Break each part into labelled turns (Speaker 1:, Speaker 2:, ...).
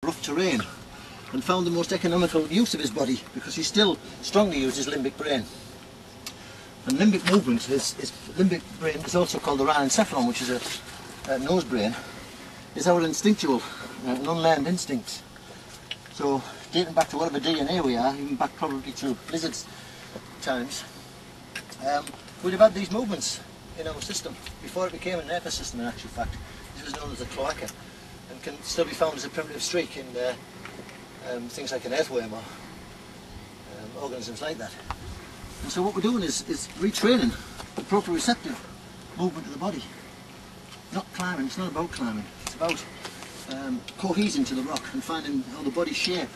Speaker 1: rough terrain and found the most economical use of his body, because he still strongly uses limbic brain. And limbic movement limbic brain is also called the rhinencephalon, which is a nose brain, is our instinctual and unlearned instincts. So dating back to whatever DNA we are, even back probably to lizards times, we'd have had these movements in our system before it became a nervous system. In actual fact, this was known as a cloaca, and can still be found as a primitive streak in things like an earthworm or organisms like that. And so what we're doing is retraining the proprioceptive movement of the body. Not climbing, it's not about climbing, it's about cohesing to the rock and finding how the body shape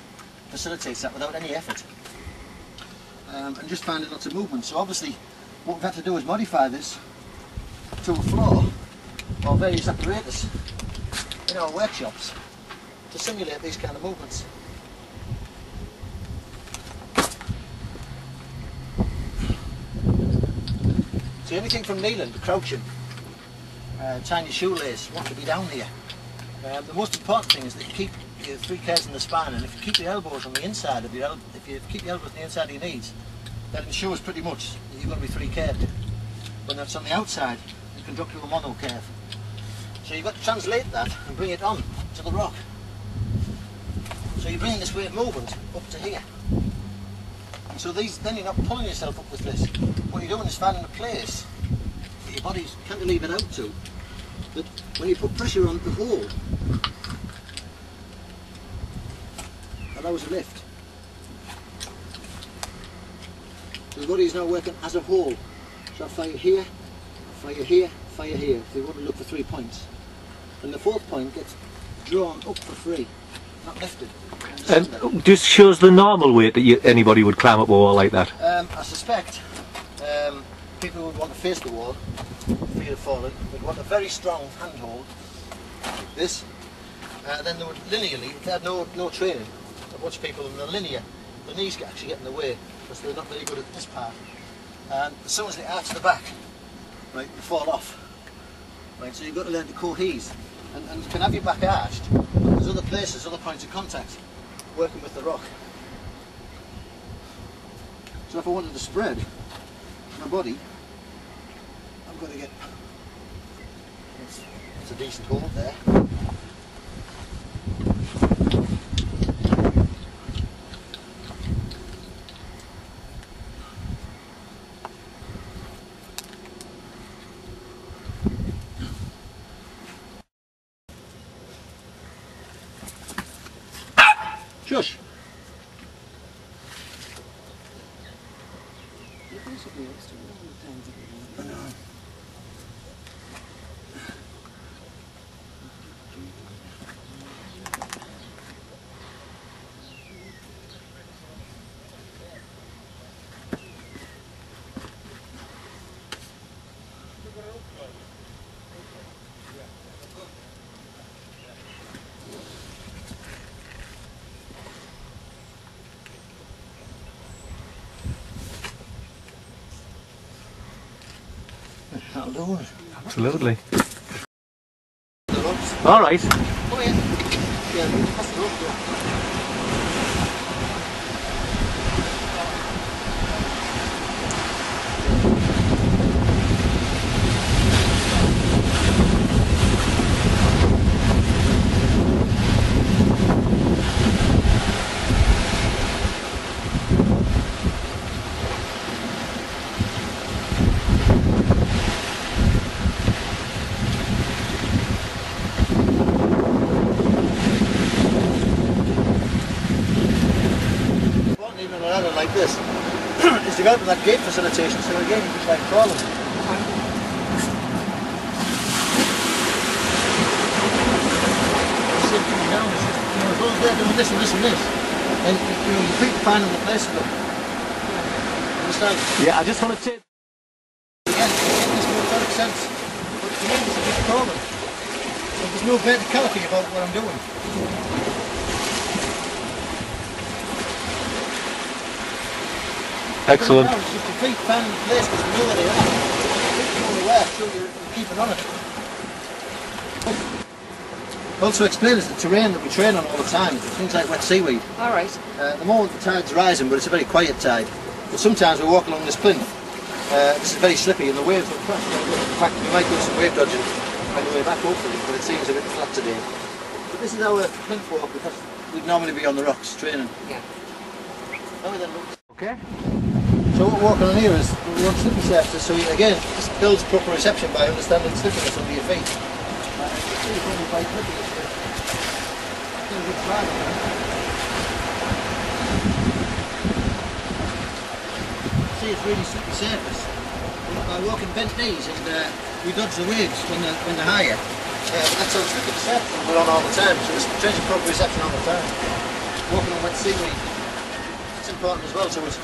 Speaker 1: facilitates that without any effort. And just finding lots of movement. So obviously what we've had to do is modify this to a floor or various apparatus in our workshops to simulate these kind of movements. So anything from kneeling to crouching, tying your shoelace, want to be down here. The most important thing is that you keep your 3 Ks in the spine, and if you keep your elbows on the inside of your inside of your knees, that ensures pretty much that you're going to be 3 curved. When that's on the outside, you can drop to a mono curve. So you've got to translate that and bring it on to the rock. So you're bringing this weight of movement up to here. And so then you're not pulling yourself up with this. What you're doing is finding a place that your body's cantilevered out to, that when you put pressure on the hole, allows a lift. So the body is now working as a whole. So I fire here, fire here, fire here, if you want to look for 3 points. And the 4th point gets drawn up for free, not lifted.
Speaker 2: And this shows the normal weight that anybody would climb up a wall like that?
Speaker 1: I suspect people would want to face the wall, fear of falling, would want a very strong handhold, like this. Then they would linearly, if they had no training, I watch people in the linear, the knees actually get in the way because they're not very good at this part. And as soon as they arch the back, right, they fall off. Right, so you've got to learn to cohese. And you can have your back arched, but there's other places, other points of contact, working with the rock. So if I wanted to spread my body, I've got to get, it's a decent hold there. Shush! That'll do it.
Speaker 2: Absolutely.
Speaker 1: All
Speaker 2: right.
Speaker 1: Oh yeah. Yeah, that's the rope, yeah. Like this is developing that gait facilitation, so again you can try crawling. As long as they're doing this and this and this, and your feet finding the place for them. Understand?
Speaker 2: Yeah, I just want to take
Speaker 1: again, this makes total sense. But to me it's a bit crawling. So there's no verticality about what I'm doing.
Speaker 2: excellent.
Speaker 1: It's just your feet finding the place because you know where they are. Your feet know where, so you're keeping on it. Also explain is the terrain that we train on all the time, things like wet seaweed.
Speaker 3: Alright.
Speaker 1: At the moment the tide's rising, but it's a very quiet tide. But sometimes we walk along this plinth. This is very slippy and the waves will crash. In fact, we might do some wave dodging on the way back hopefully, but it seems a bit flat today. But this is our plinth walk because we'd normally be on the rocks training.
Speaker 3: Yeah.
Speaker 2: Okay.
Speaker 1: So what we're walking on here is we're on slippy surfaces, so again, this builds proper reception by understanding slippiness under your feet. It's probably quite slippy this year. It's a good slide. See, it's really slippy surface. By walking bent knees and we dodge the waves when they're higher. That's how slippy the surface we're on all the time, so it's training proper reception all the time. Walking on wet seaweed. That's important as well, so it's